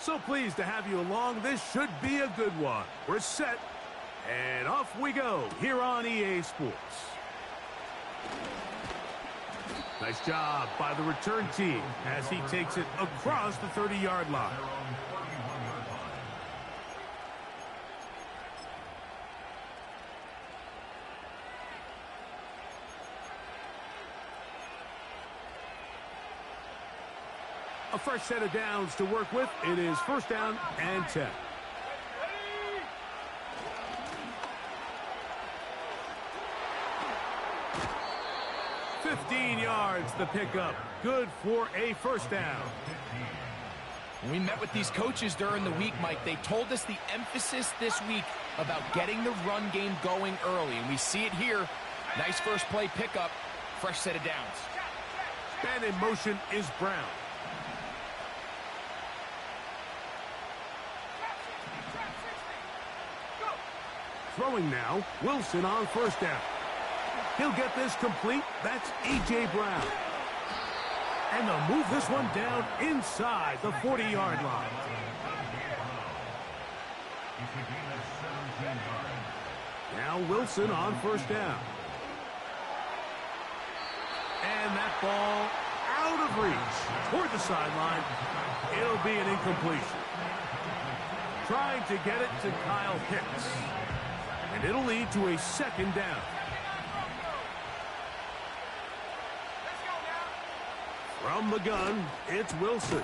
So pleased to have you along. This should be a good one. We're set, and off we go here on EA Sports. Nice job by the return team as he takes it across the 30-yard line. A fresh set of downs to work with. It is first down and 10. "15 yards the pickup. Good for a first down." When we met with these coaches during the week, Mike, they told us the emphasis this week about getting the run game going early. And we see it here. Nice first play pickup. Fresh set of downs. And in motion is Brown. Throwing now, Wilson on first down. He'll get this complete. That's A.J. Brown. And they'll move this one down inside the 40-yard line. Now Wilson on first down. And that ball out of reach toward the sideline. It'll be an incompletion. Trying to get it to Kyle Pitts. And it'll lead to a second down. From the gun, it's Wilson.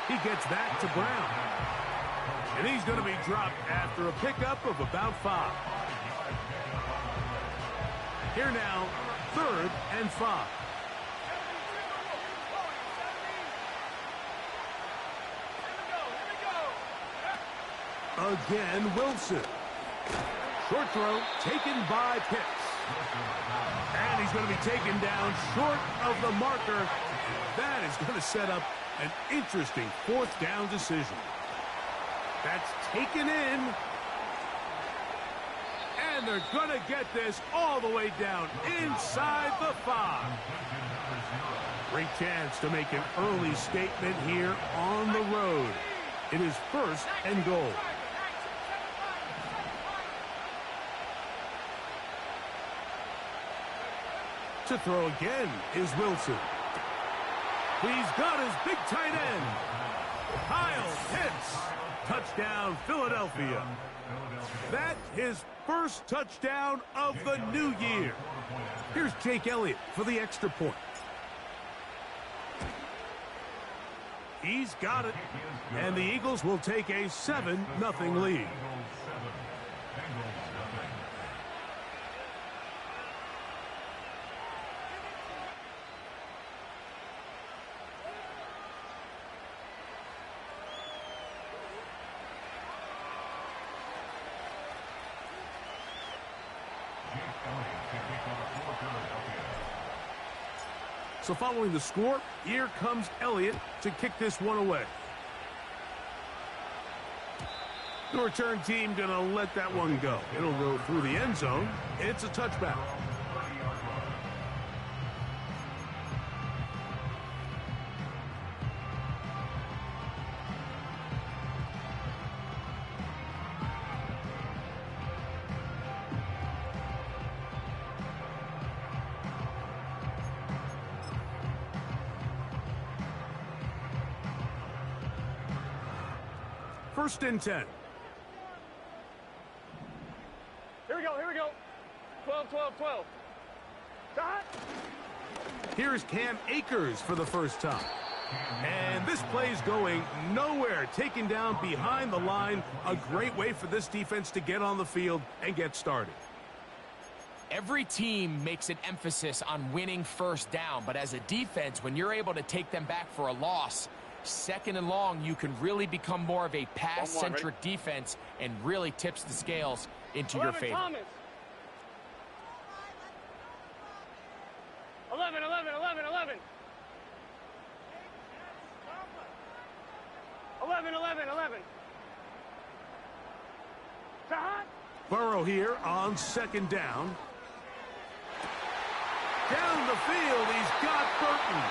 He gets that to Brown. And he's going to be dropped after a pickup of about 5. Here now, 3rd and 5. Again, Wilson. Short throw taken by Pitts. And he's going to be taken down short of the marker. That is going to set up an interesting 4th down decision. That's taken in. And they're going to get this all the way down inside the 5. Great chance to make an early statement here on the road. It is 1st and goal. To throw again is Wilson. He's got his big tight end. Kyle Pitts. Touchdown, Philadelphia. That's his first touchdown of the new year. Here's Jake Elliott for the extra point. He's got it. And the Eagles will take a 7-0 lead. So following the score, here comes Elliott to kick this one away. The return team going to let that one go. It'll go through the end zone. It's a touchback. First and 10. Here we go. 12. Dot. Here's Cam Akers for the first time. And this play's going nowhere. Taken down behind the line. A great way for this defense to get on the field and get started. Every team makes an emphasis on winning first down, but as a defense, when you're able to take them back for a loss, 2nd and long, you can really become more of a pass-centric defense and really tips the scales into your favor. Thomas. 11. 11. Burrow here on 2nd down. Down the field, he's got Burton.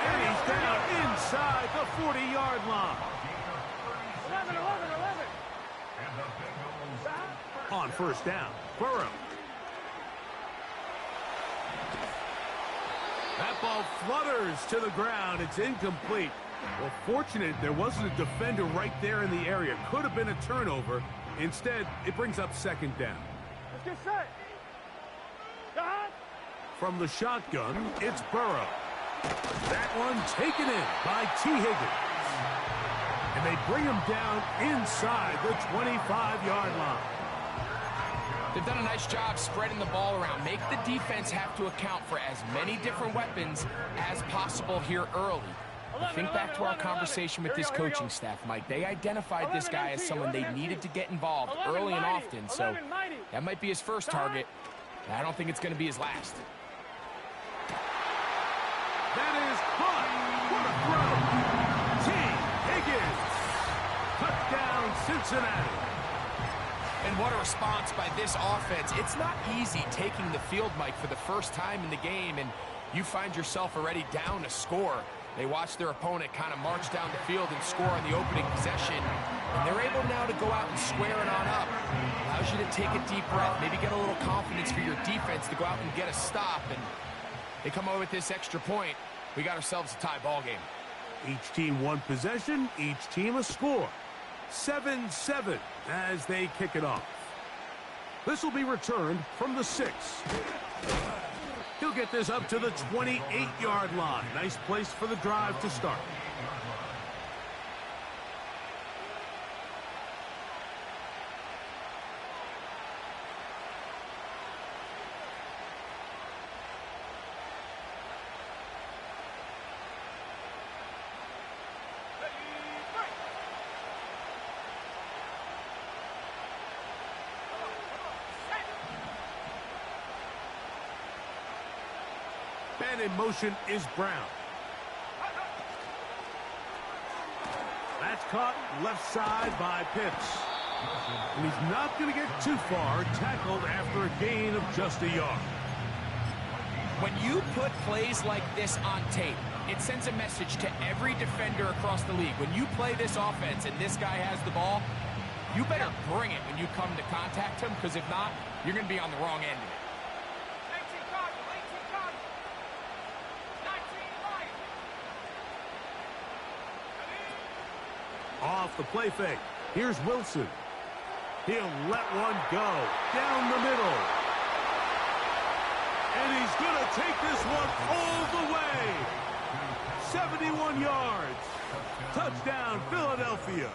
And he's down inside the 40-yard line. 11, 11, 11. On first down, Burrow. That ball flutters to the ground. It's incomplete. Well, fortunate there wasn't a defender right there in the area. Could have been a turnover. Instead, it brings up second down. Let's get set. Stop. From the shotgun, it's Burrow. That one taken in by T. Higgins. And they bring him down inside the 25-yard line. They've done a nice job spreading the ball around. Make the defense have to account for as many different weapons as possible here early. Think back to our conversation with this coaching staff, Mike. They identified this guy as someone they needed to get involved early and often, so that might be his first target. I don't think it's going to be his last. That is caught. What a throw. T. Higgins. Touchdown, Cincinnati. And what a response by this offense. It's not easy taking the field, Mike, for the first time in the game, and you find yourself already down a score. They watch their opponent kind of march down the field and score on the opening possession, and they're able now to go out and square it on up. Allows you to take a deep breath, maybe get a little confidence for your defense to go out and get a stop, and they come over with this extra point. We got ourselves a tie ball game. Each team one possession, each team a score. 7-7 as they kick it off. This will be returned from the 6. He'll get this up to the 28-yard line. Nice place for the drive to start. And in motion is Brown. That's caught left side by Pitts. And he's not going to get too far, tackled after a gain of just a yard. When you put plays like this on tape, it sends a message to every defender across the league. When you play this offense and this guy has the ball, you better bring it when you come to contact him, because if not, you're going to be on the wrong end of it. Off the play fake. Here's Wilson. He'll let one go down the middle. And he's going to take this one all the way. 71 yards. Touchdown, Philadelphia.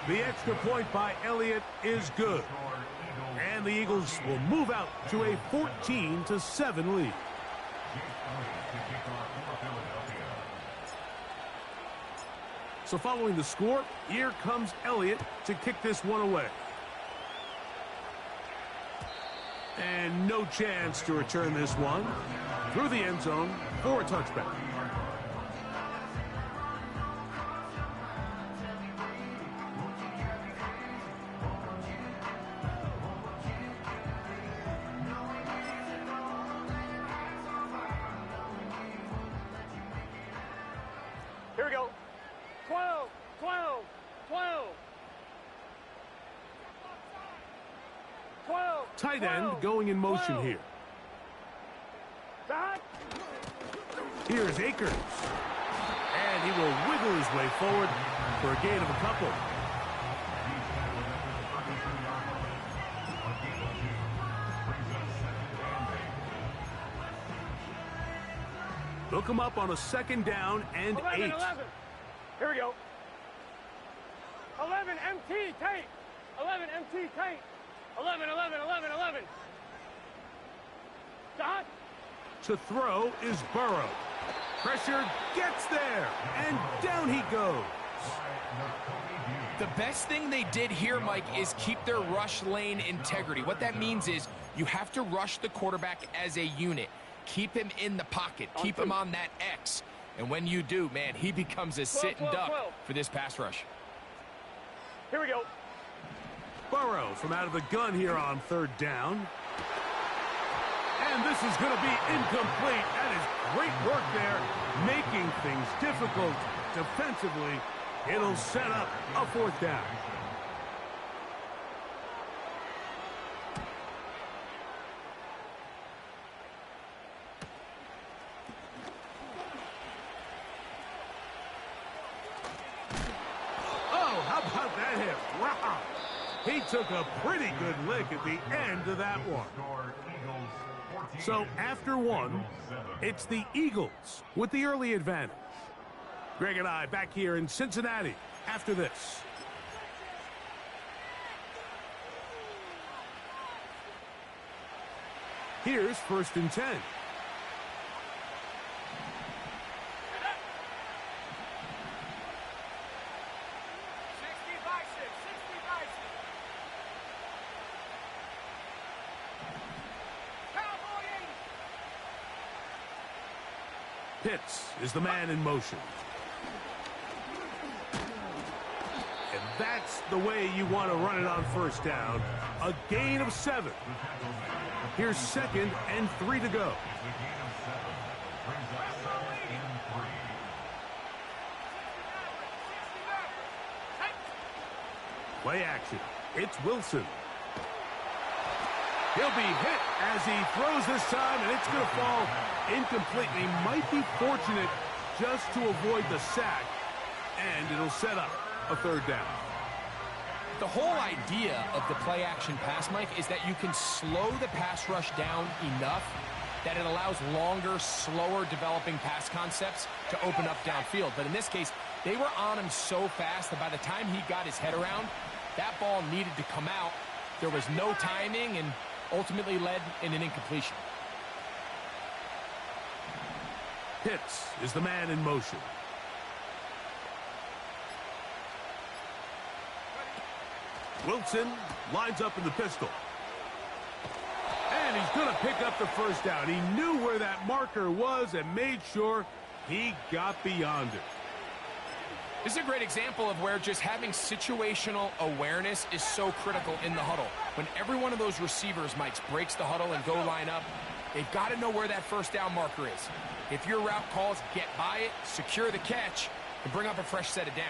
The extra point by Elliott is good. And the Eagles will move out to a 14-7 lead. So following the score, here comes Elliott to kick this one away. And no chance to return this one through the end zone for a touchback. Here we go. 12, 12, 12. 12. Tight end going in motion 12. here. Stop. Here's Akers. And he will wiggle his way forward for a gain of a couple. They'll come up on a second down and 11, 8. 11. Here we go. 11 MT tape. 11 MT tape. 11, 11, 11, 11. Stop. To throw is Burrow. Pressure gets there, and down he goes. The best thing they did here, Mike, is keep their rush lane integrity. What that means is you have to rush the quarterback as a unit. Keep him in the pocket. Keep him on that X. And when you do, man, he becomes a sitting duck for this pass rush. Here we go. Burrow from out of the gun here on third down. And this is going to be incomplete. That is great work there, making things difficult defensively. It'll set up a 4th down. Oh, how about that hit? Wow. He took a pretty good lick at the end of that one. So after 1, it's the Eagles with the early advantage. Greg and I back here in Cincinnati after this. Here's 1st and 10. Pitts is the man in motion. And that's the way you want to run it on 1st down. A gain of 7. Here's 2nd and 3 to go. Play action. It's Wilson. He'll be hit as he throws this time, and it's going to fall incomplete. He might be fortunate just to avoid the sack, and it'll set up a 3rd down. The whole idea of the play-action pass, Mike, is that you can slow the pass rush down enough that it allows longer, slower developing pass concepts to open up downfield. But in this case, they were on him so fast that by the time he got his head around, that ball needed to come out. There was no timing and ultimately led in an incompletion. Pitts is the man in motion. Wilson lines up in the pistol. And he's going to pick up the 1st down. He knew where that marker was and made sure he got beyond it. This is a great example of where just having situational awareness is so critical in the huddle. When every one of those receivers, Mike, breaks the huddle and go line up, they've got to know where that 1st down marker is. If your route calls, get by it, secure the catch, and bring up a fresh set of downs.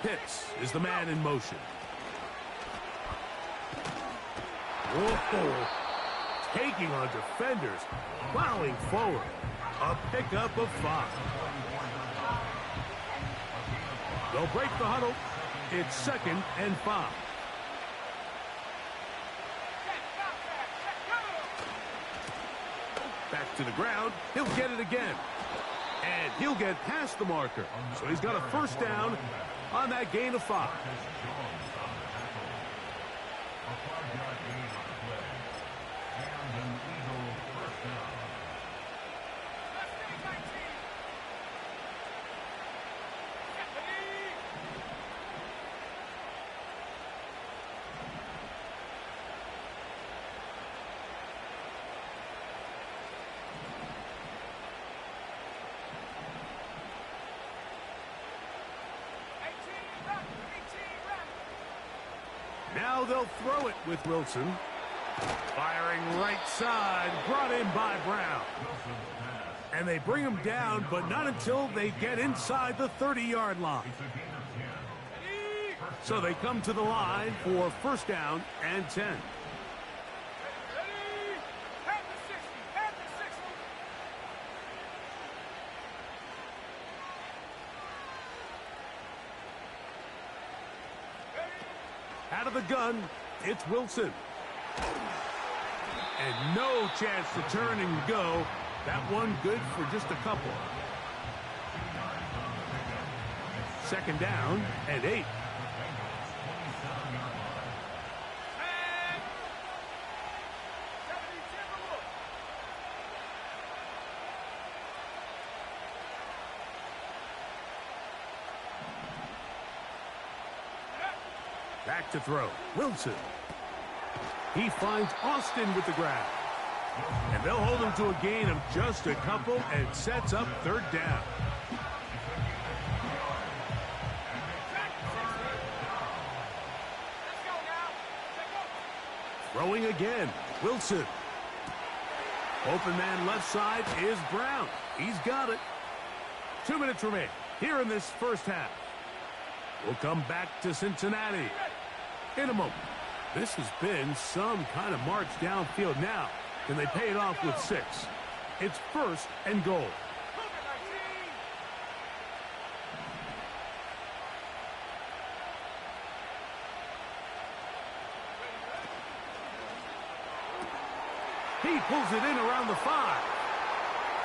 Pitts is the man in motion. Whoa. Taking on defenders, plowing forward. A pickup of 5. They'll break the huddle. It's 2nd and 5. Back to the ground. He'll get it again. And he'll get past the marker. So he's got a 1st down on that gain of 5. Now they'll throw it with Wilson. Firing right side, brought in by Brown. And they bring him down, but not until they get inside the 30-yard line. So they come to the line for 1st down and 10. Out of the gun, it's Wilson. And no chance to turn and go. That one good for just a couple. 2nd down and 8. Back to throw. Wilson. He finds Austin with the grab. And they'll hold him to a gain of just a couple and sets up 3rd down. Throwing again. Wilson. Open man left side is Brown. He's got it. 2 minutes remain here in this first half. We'll come back to Cincinnati in a moment. This has been some kind of march downfield now. Can they pay it off with 6? It's 1st and goal. He pulls it in around the 5.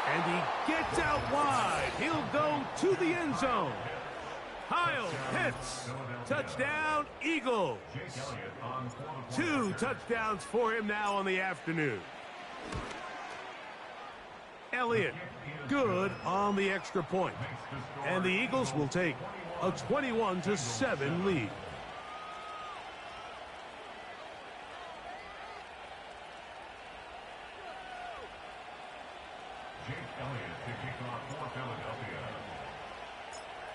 And he gets out wide. He'll go to the end zone. Heil hits. Touchdown, Eagles. 2 touchdowns for him now on the afternoon. Elliott, good on the extra point. And the Eagles will take a 21-7 lead.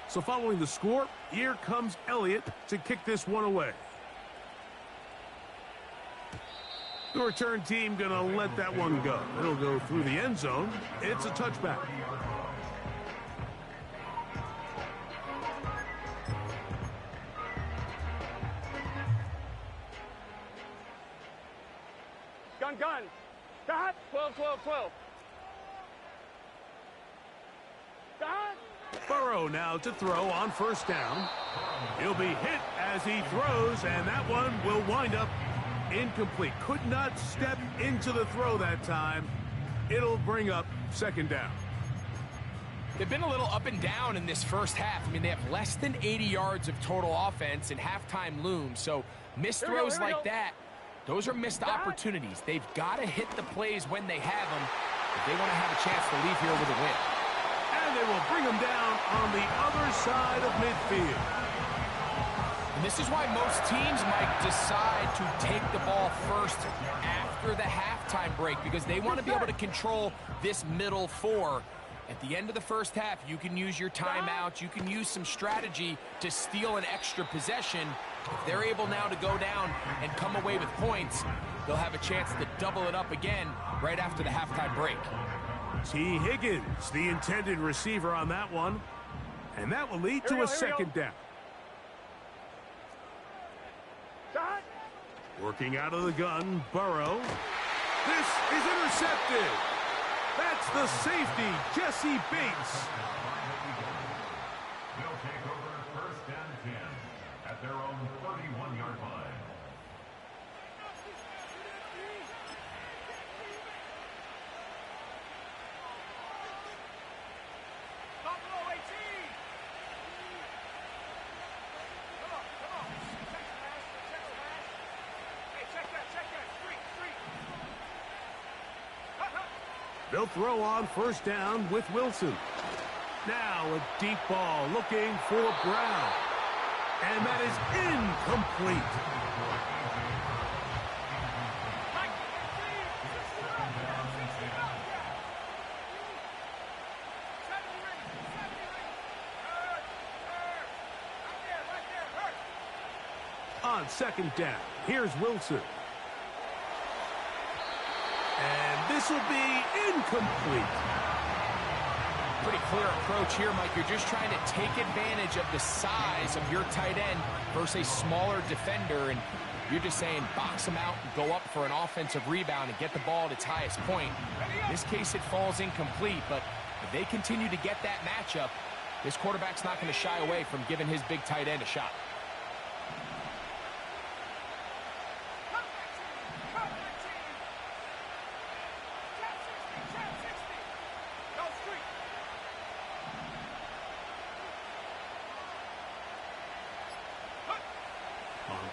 So following the score, here comes Elliott to kick this one away. The return team going to let that one go. It'll go through the end zone. It's a touchback. Gun. Got 12. Got. Burrow now to throw on first down. He'll be hit as he throws, and that one will wind up incomplete. Could not step into the throw that time. It'll bring up second down. They've been a little up and down in this first half. I mean, they have less than 80 yards of total offense, and halftime looms. So missed throws like that, those are missed opportunities. They've got to hit the plays when they have them if they want to have a chance to leave here with a win. And they will bring him down on the other side of midfield. And this is why most teams might decide to take the ball first after the halftime break, because they want to be able to control this middle 4. At the end of the first half, you can use your timeouts. You can use some strategy to steal an extra possession. If they're able now to go down and come away with points, they'll have a chance to double it up again right after the halftime break. T. Higgins, the intended receiver on that one. And that will lead to a second down. Working out of the gun, Burrow. This is intercepted. That's the safety, Jesse Bates. They'll take over 1st and 10 at their own 31-yard line. They'll throw on first down with Wilson. Now a deep ball looking for Brown. And that is incomplete. On second down, here's Wilson. And this will be incomplete. Pretty clear approach here, Mike. You're just trying to take advantage of the size of your tight end versus a smaller defender, and you're just saying box him out and go up for an offensive rebound and get the ball at its highest point. In this case, it falls incomplete, but if they continue to get that matchup, this quarterback's not going to shy away from giving his big tight end a shot.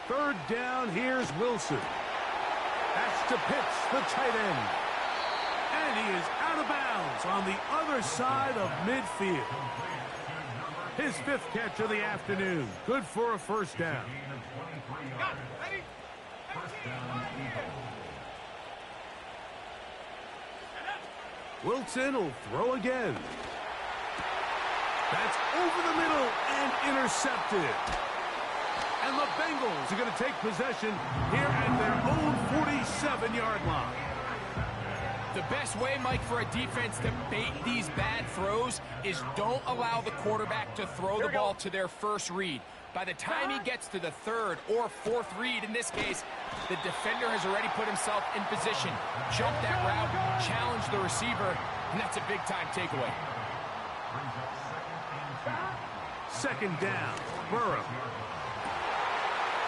Third down, here's Wilson. That's to Pitts, the tight end. And he is out of bounds on the other side of midfield. His 5th catch of the afternoon. Good for a first down. Wilson will throw again. That's over the middle and intercepted. And the The Bengals are going to take possession here at their own 47-yard line. The best way, Mike, for a defense to bait these bad throws is don't allow the quarterback to throw the ball to their first read. By the time he gets to the third or fourth read, in this case, the defender has already put himself in position, jumped that route, challenged the receiver, and that's a big-time takeaway. Second down, Burrow.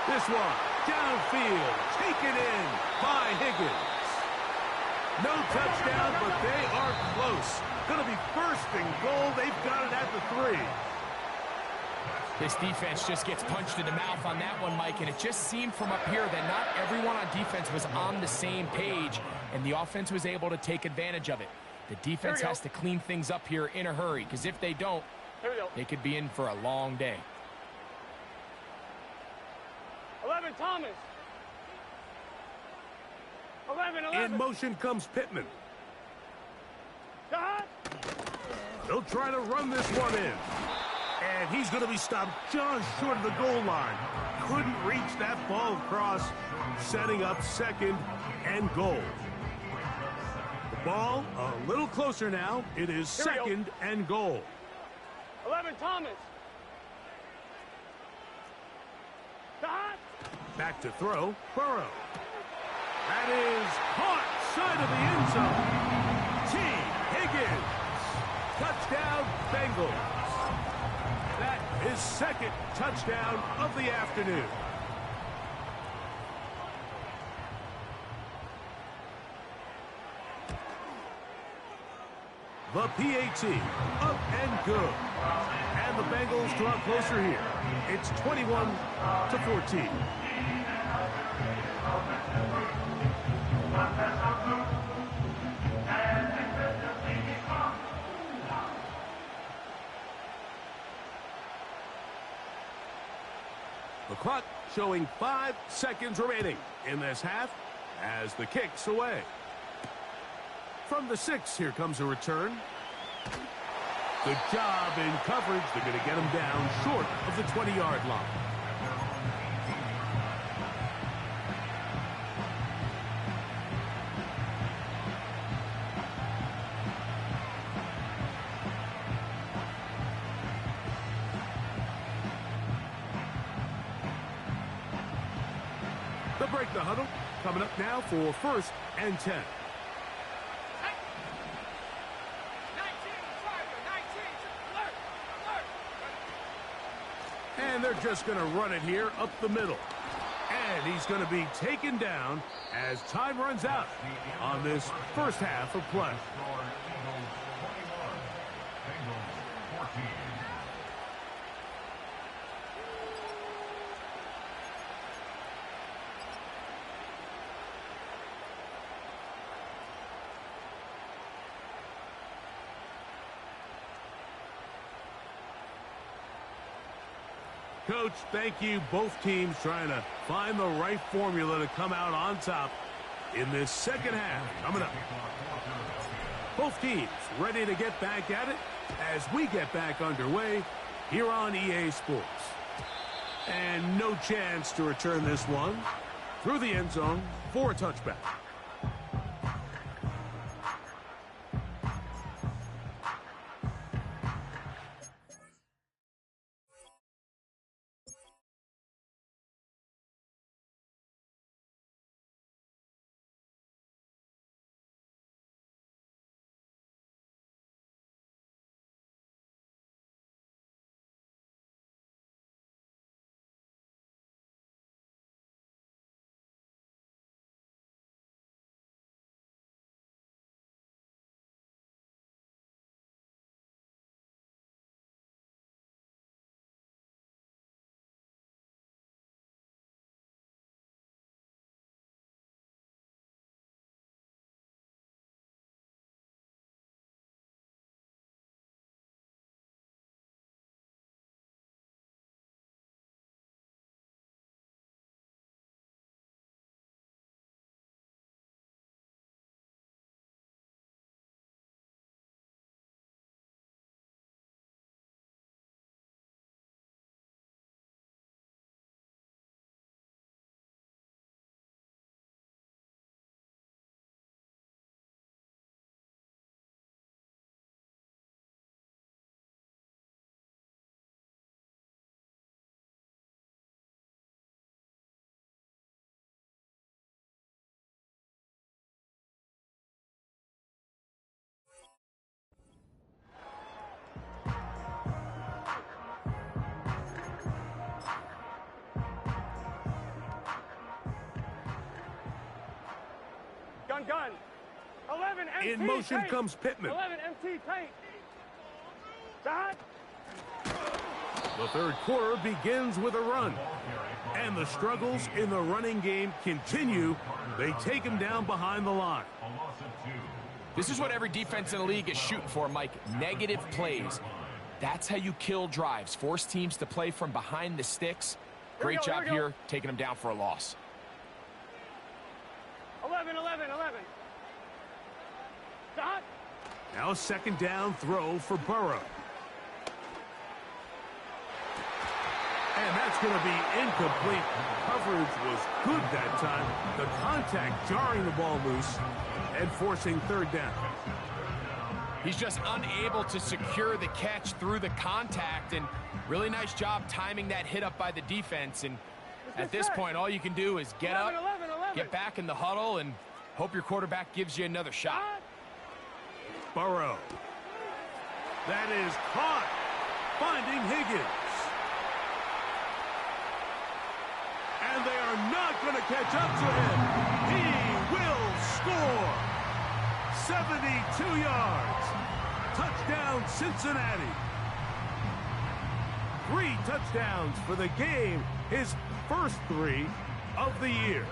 This one, downfield, taken in by Higgins. No touchdown, but they are close. Going to be first and goal. They've got it at the 3. This defense just gets punched in the mouth on that one, Mike, and it just seemed from up here that not everyone on defense was on the same page, and the offense was able to take advantage of it. The defense has to clean things up here in a hurry, because if they don't, they could be in for a long day. 11, Thomas. 11. In motion comes Pittman. They'll try to run this one in. And he's going to be stopped just short of the goal line. Couldn't reach that ball across, setting up second and goal. The ball a little closer now. It is second and goal. 11, Thomas. Back to throw, Burrow. That is caught side of the end zone. T. Higgins. Touchdown, Bengals. That is second touchdown of the afternoon. The PAT, up and good. And the Bengals draw closer here. It's 21-14. The clock showing 5 seconds remaining in this half as the kick's away. From the 6, here comes a return. Good job in coverage. They're going to get him down short of the 20-yard line. They'll break the huddle. Coming up now for 1st and 10. And they're just going to run it here up the middle. And he's going to be taken down as time runs out on this first half of play. Coach, thank you. Both teams trying to find the right formula to come out on top in this second half. Coming up. Both teams ready to get back at it as we get back underway here on EA Sports. And no chance to return this one through the end zone for a touchback. on gun. 11 MT In motion tight. comes Pittman. 11 MT tight. Dot. The third quarter begins with a run. And the struggles in the running game continue. They take him down behind the line. This is what every defense in the league is shooting for, Mike. Negative plays. That's how you kill drives. Force teams to play from behind the sticks. Great job here, taking them down for a loss. 11, 11, 11. Dot. Now a second down throw for Burrow. And that's going to be incomplete. Coverage was good that time. The contact jarring the ball loose and forcing third down. He's just unable to secure the catch through the contact, and really nice job timing that hit up by the defense. And at this point, all you can do is get up, 11. get back in the huddle, and hope your quarterback gives you another shot. Burrow. That is caught. Finding Higgins. And they are not going to catch up to him. He will score. 72 yards. Touchdown, Cincinnati. 3 touchdowns for the game. His first 3 of the year.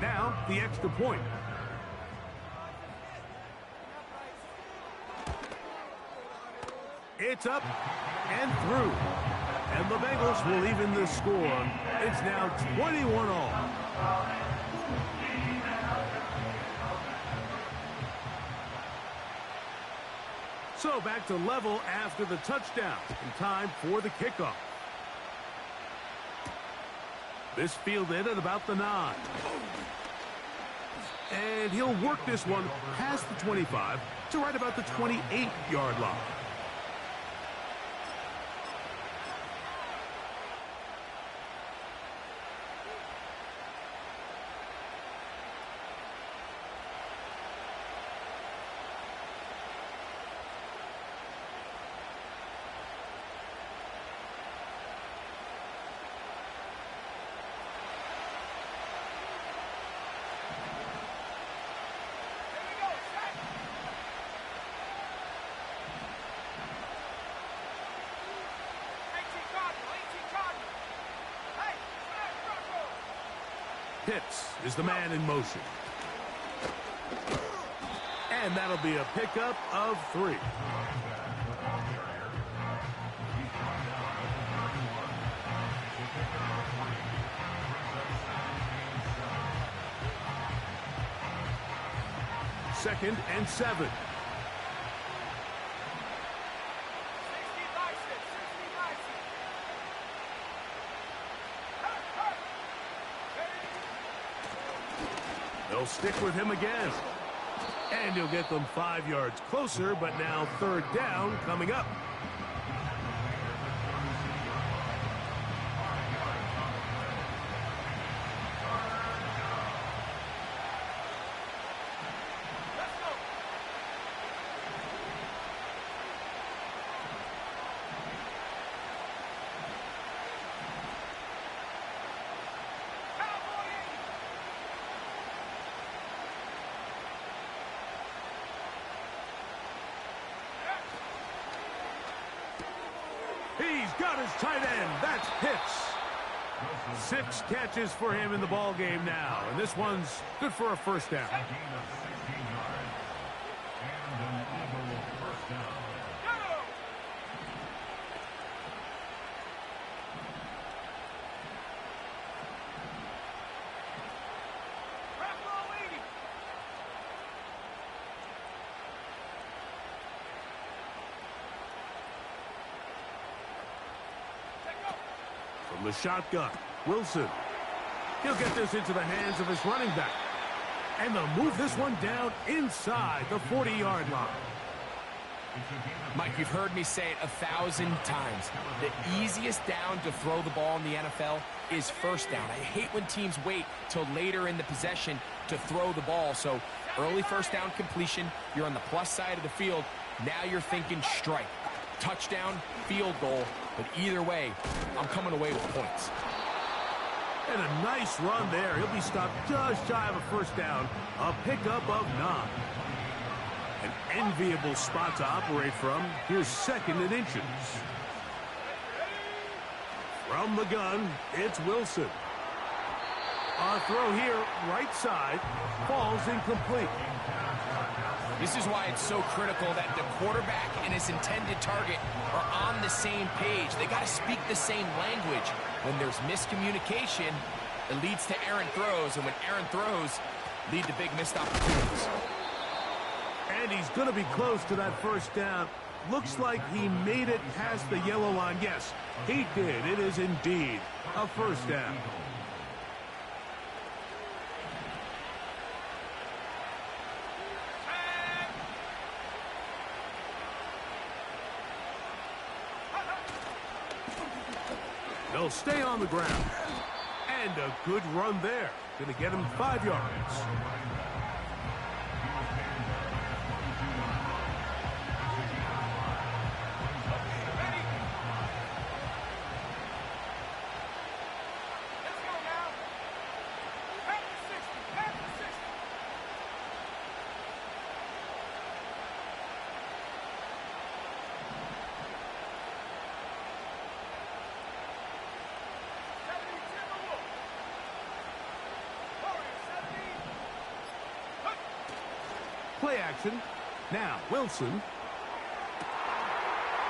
Now, the extra point. It's up and through. And the Bengals will even the score. It's now 21 all. So back to level after the touchdown. In time for the kickoff. This fielded at about the 9. And he'll work this one past the 25 to right about the 28-yard line. Pitts is the man in motion. And that'll be a pickup of 3. Second and 7. They'll stick with him again. And he'll get them 5 yards closer, but now third down coming up. He's got his tight end. That's Pitts. 6 catches for him in the ball game now. And this one's good for a first down. From the shotgun, Wilson. He'll get this into the hands of his running back. And they'll move this one down inside the 40-yard line. Mike, you've heard me say it 1,000 times. The easiest down to throw the ball in the NFL is first down. I hate when teams wait till later in the possession to throw the ball. So Early first down completion, you're on the plus side of the field. Now you're thinking strike. Touchdown, field goal, but either way, I'm coming away with points. And a nice run there. He'll be stopped just shy of a first down. A pickup of 9. An enviable spot to operate from. Here's 2nd and inches. From the gun, it's Wilson. A throw here, right side, falls incomplete. This is why it's so critical that the quarterback and his intended target are on the same page. They got to speak the same language. When there's miscommunication, it leads to errant throws, and when errant throws lead to big missed opportunities. And he's going to be close to that first down. Looks like he made it past the yellow line. Yes, he did. It is indeed a first down. They'll stay on the ground. And a good run there. Going to get him 5 yards. Play action. Now, Wilson.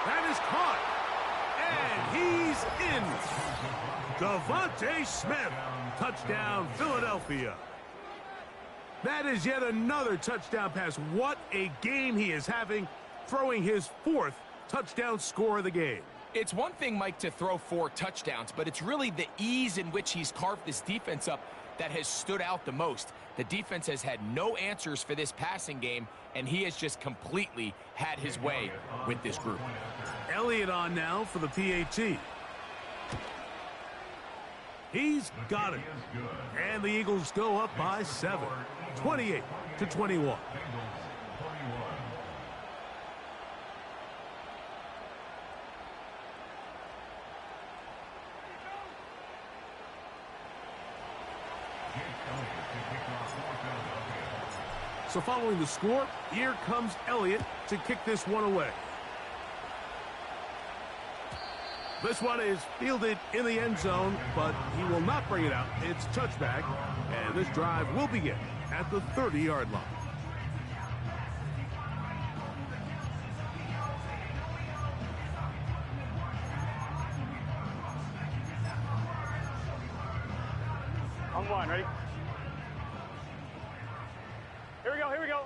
That is caught. And he's in. Devontae Smith. Touchdown, Philadelphia. That is yet another touchdown pass. What a game he is having, throwing his 4th touchdown score of the game. It's one thing, Mike, to throw 4 touchdowns, but it's really the ease in which he's carved this defense up that has stood out the most. The defense has had no answers for this passing game, and he has just completely had his way with this group. Elliott on now for the PAT. He's got it. And the Eagles go up by 7, 28-21. So following the score, here comes Elliott to kick this one away. This one is fielded in the end zone, but he will not bring it out. It's touchback, and this drive will begin at the 30-yard line. On one, ready? Here we go, here we go.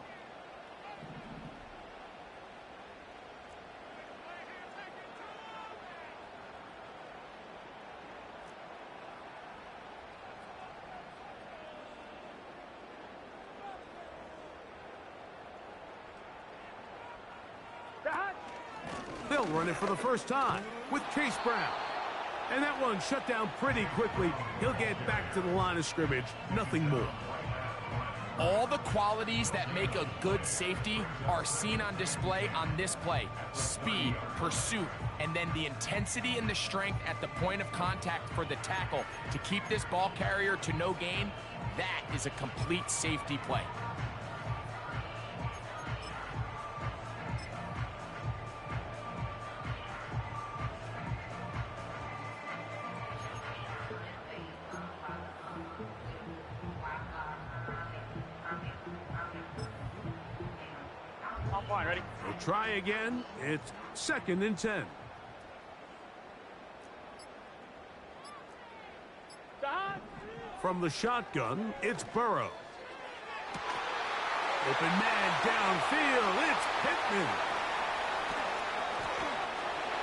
They'll run it for the first time with Chase Brown. And that one shut down pretty quickly. He'll get back to the line of scrimmage. Nothing more. All the qualities that make a good safety are seen on display on this play. Speed, pursuit, and then the intensity and the strength at the point of contact for the tackle to keep this ball carrier to no gain. That is a complete safety play. On one, ready? We'll try again. It's 2nd and 10. From the shotgun, it's Burrow. Open man downfield. It's Pittman.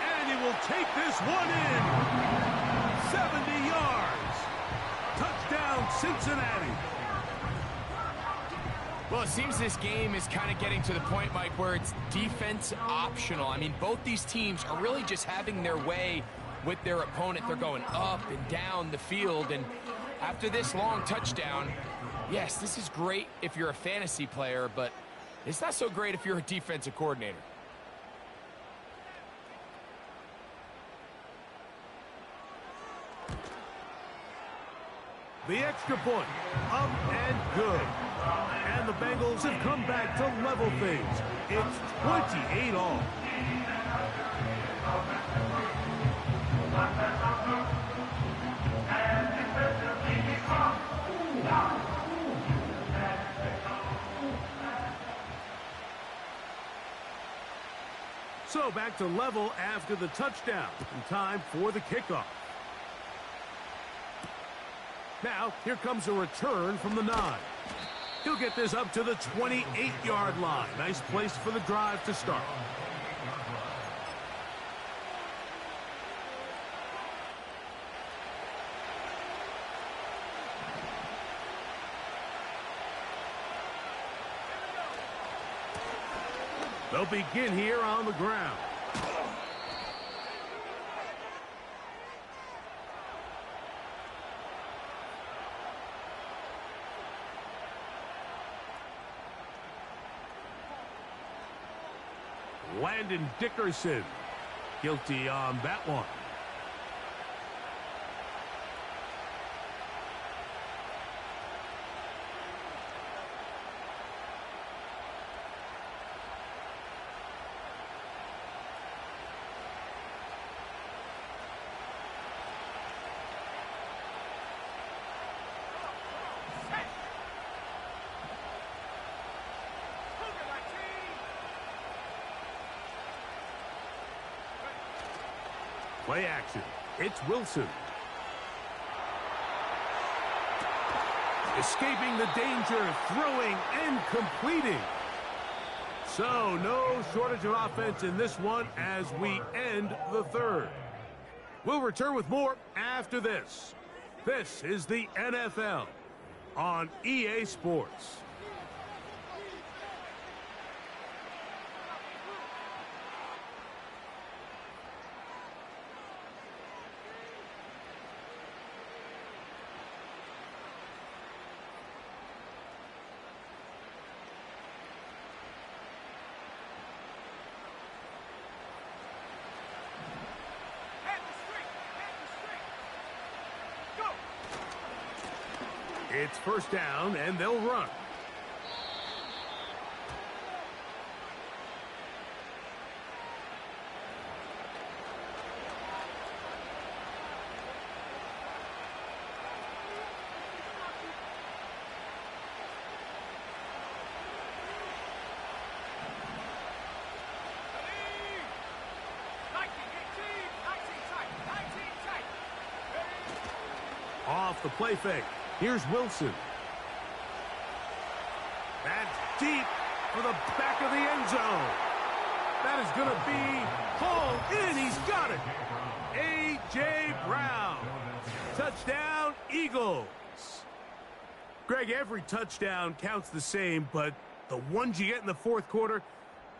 And he will take this one in. 70 yards. Touchdown, Cincinnati. Well, it seems this game is kind of getting to the point, Mike, where it's defense optional. I mean, both these teams are really just having their way with their opponent. They're going up and down the field, and after this long touchdown, Yes, this is great if you're a fantasy player, but it's not so great if you're a defensive coordinator. The extra point, up and good. And the Bengals have come back to level things. It's 28 all. So back to level after the touchdown. And time for the kickoff. Now, here comes a return from the 9. He'll get this up to the 28-yard line. Nice place for the drive to start. They'll begin here on the ground. Landon Dickerson, guilty on that one. Play action. It's Wilson. Escaping the danger, throwing and completing. So no shortage of offense in this one as we end the third. We'll return with more after this. This is the NFL on EA Sports. It's first down, and they'll run. Off the play fake. Here's Wilson. That's deep for the back of the end zone. That is going to be hauled in. He's got it. A.J. Brown. Touchdown, Eagles. Greg, every touchdown counts the same, but the ones you get in the fourth quarter,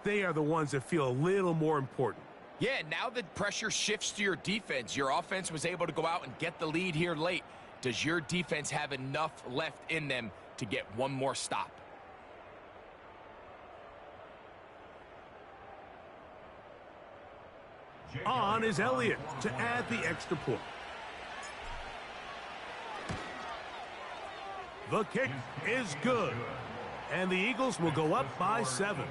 they are the ones that feel a little more important. Yeah, now the pressure shifts to your defense. Your offense was able to go out and get the lead here late. Does your defense have enough left in them to get one more stop? On is Elliott to add the extra point. The kick is good. And the Eagles will go up by 7.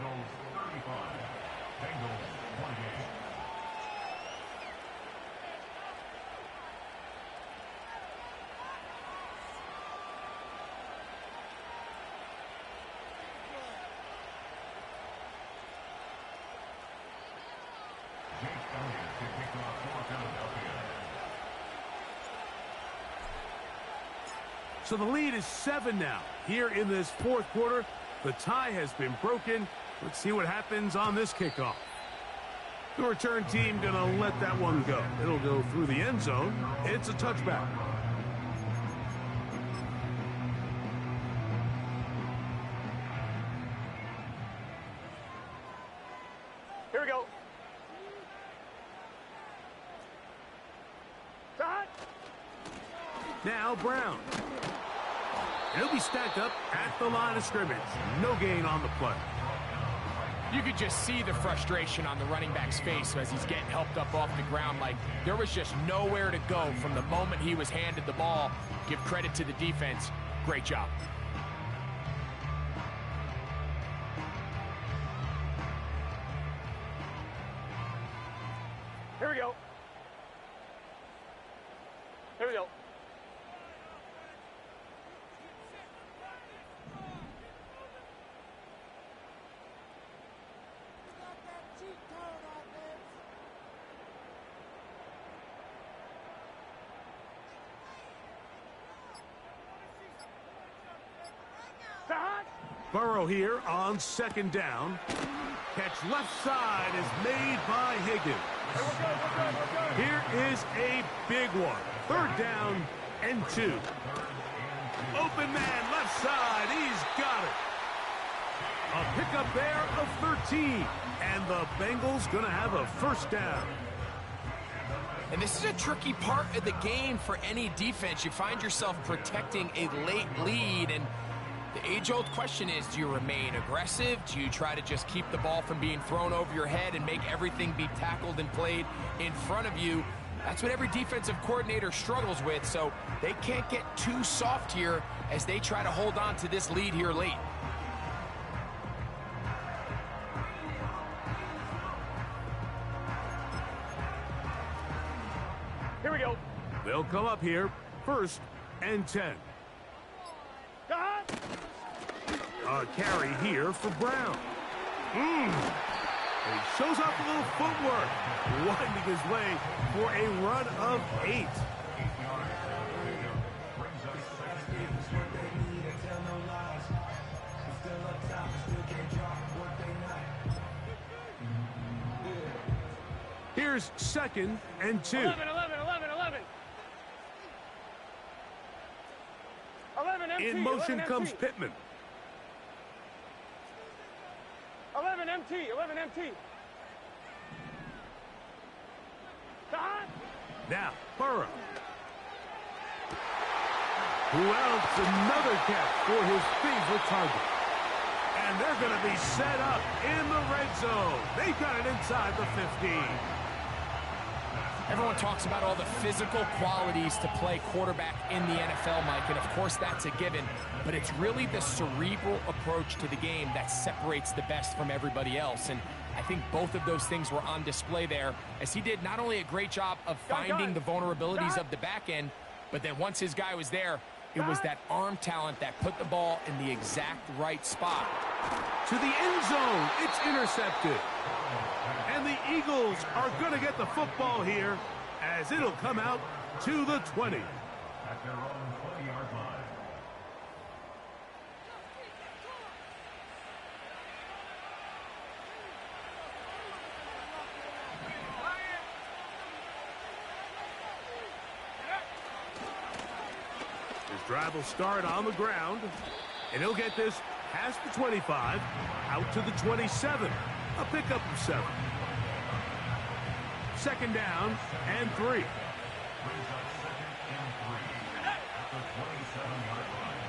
So the lead is 7 now. Here in this fourth quarter, the tie has been broken. Let's see what happens on this kickoff. The return team going to let that one go. It'll go through the end zone. It's a touchback. Here we go. Now Brown. And he'll be stacked up at the line of scrimmage. No gain on the play. You could just see the frustration on the running back's face as he's getting helped up off the ground. Like, there was just nowhere to go from the moment he was handed the ball. Give credit to the defense. Great job. Here we go. Here we go. Burrow here on second down. Catch left side is made by Higgins. Here is a big one. Third down and 2. Open man left side. He's got it. A pickup there of 13. And the Bengals going to have a first down. And this is a tricky part of the game for any defense. You find yourself protecting a late lead, and the age-old question is, do you remain aggressive? Do you try to just keep the ball from being thrown over your head and make everything be tackled and played in front of you? That's what every defensive coordinator struggles with, so they can't get too soft here as they try to hold on to this lead here late. Here we go. They'll come up here, 1st and 10. A carry here for Brown. And he shows off a little footwork, winding his way for a run of 8. Here's 2nd and 2. 11, empty. In motion 11 comes empty. Pittman. 11 empty. Now, Burrow. Who else? Another catch for his favorite target. And they're going to be set up in the red zone. They got it inside the 15. Everyone talks about all the physical qualities to play quarterback in the NFL, Mike, and of course that's a given, but it's really the cerebral approach to the game that separates the best from everybody else, and I think both of those things were on display there, as he did not only a great job of finding the vulnerabilities of the back end, but then once his guy was there, it was that arm talent that put the ball in the exact right spot. To the end zone, it's intercepted. And the Eagles are going to get the football here as it'll come out to the 20. At their own 20-yard line. His drive will start on the ground, and he'll get this past the 25, out to the 27. A pickup of 7. 2nd down and 3. Brings up 2nd and 3 at the 27-yard line.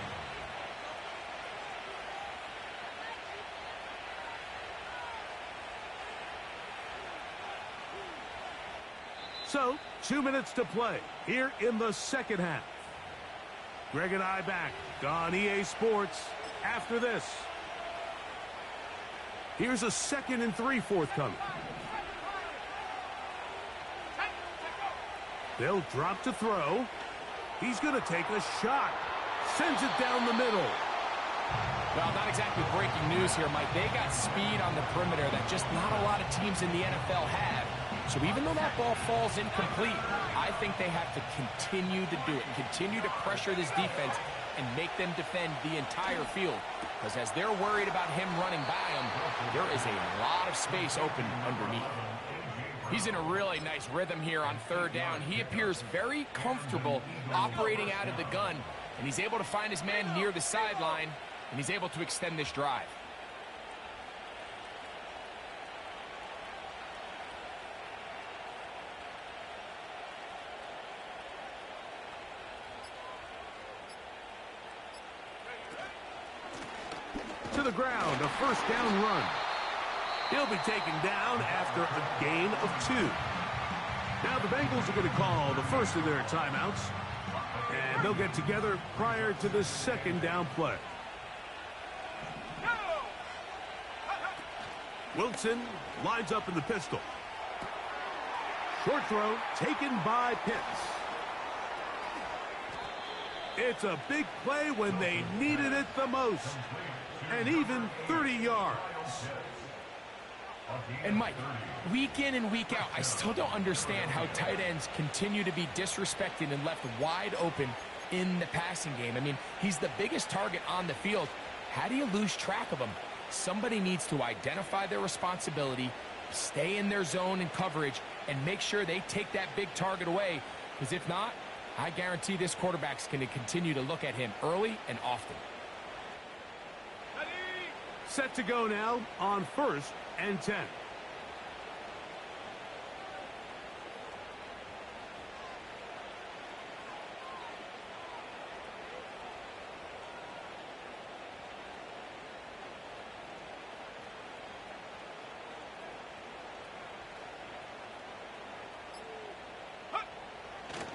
So, 2 minutes to play here in the second half. Greg and I back on EA Sports after this. Here's a 2nd and 3 forthcoming. They'll drop to throw. He's going to take a shot. Sends it down the middle. Well, not exactly breaking news here, Mike. They got speed on the perimeter that just not a lot of teams in the NFL have. So even though that ball falls incomplete, I think they have to continue to do it, continue to pressure this defense and make them defend the entire field. Because as they're worried about him running by them, there is a lot of space open underneath. He's in a really nice rhythm here on 3rd down. He appears very comfortable operating out of the gun, and he's able to find his man near the sideline, and he's able to extend this drive. the ground, a first down run. He'll be taken down after a gain of 2. Now the Bengals are going to call the first of their timeouts, and they'll get together prior to the second down play. Wilson lines up in the pistol. Short throw taken by Pitts. It's a big play when they needed it the most. And even 30 yards. And Mike, week in and week out, I still don't understand how tight ends continue to be disrespected and left wide open in the passing game. I mean, he's the biggest target on the field. How do you lose track of him? Somebody needs to identify their responsibility, stay in their zone and coverage, and make sure they take that big target away. Because if not, I guarantee this quarterback's going to continue to look at him early and often. Set to go now on 1st and 10.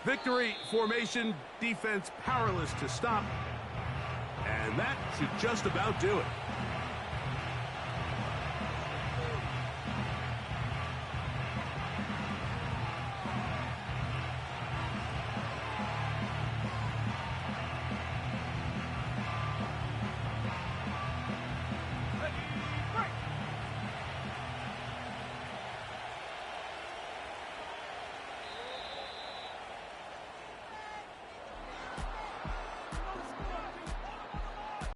Victory formation, defense powerless to stop. And that should just about do it.